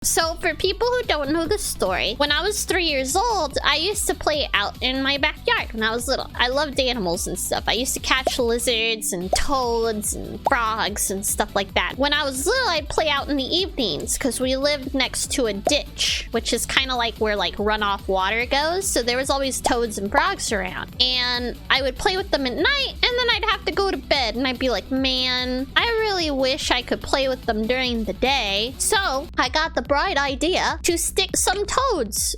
So for people who don't know the story, when I was 3 years old, I used to play out in my backyard when I was little. I loved animals and stuff. I used to catch lizards and toads and frogs and stuff like that. When I was little, I'd play out in the evenings because we lived next to a ditch, which is kind of like where like runoff water goes. So there was always toads and frogs around. And I would play with them at night, and then I'd have to go to bed. And I'd be like, man, I really wish I could play with them during the day. So I got the bright idea to stick some toads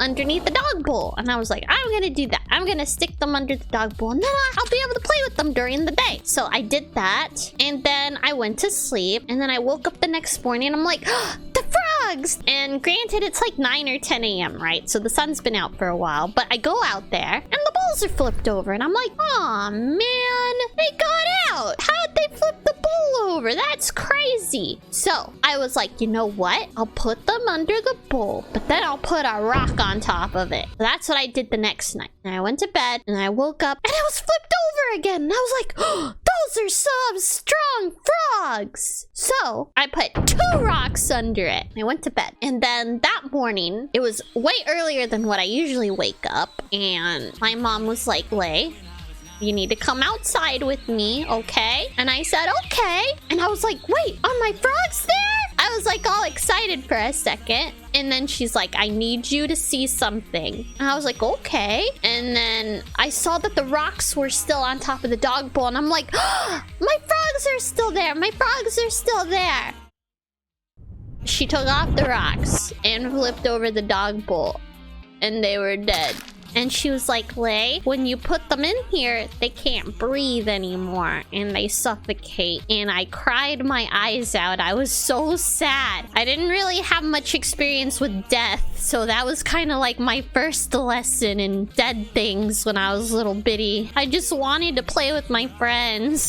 underneath the dog bowl. And I was like, I'm gonna do that. I'm gonna stick them under the dog bowl, and then I'll be able to play with them during the day. So I did that, and then I went to sleep, and then I woke up the next morning and I'm like, oh, the frogs! And granted, it's like 9 or 10 a.m., right? So the sun's been out for a while, but I go out there and the bowls are flipped over, and I'm like, oh man, they got out. How'd they flip the bowl over? That's crazy. So I was like, you know what? I'll put them under the bowl, but then I'll put a rock on top of it. That's what I did the next night. And I went to bed, and I woke up, and it was flipped over again. And I was like, oh, those are some strong frogs. So I put 2 rocks under it. I went to bed. And then that morning, it was way earlier than what I usually wake up. And my mom was like, Lay, you need to come outside with me, okay? And I said, okay. And I was like, wait, are my frogs there? I was like all excited for a second. And then she's like, I need you to see something. And I was like, okay. And then I saw that the rocks were still on top of the dog bowl. And I'm like, oh, my frogs are still there. My frogs are still there. She took off the rocks and flipped over the dog bowl. And they were dead. And she was like, Lay, when you put them in here, they can't breathe anymore and they suffocate. And I cried my eyes out. I was so sad. I didn't really have much experience with death, so that was kind of like my first lesson in dead things when I was little bitty. I just wanted to play with my friends.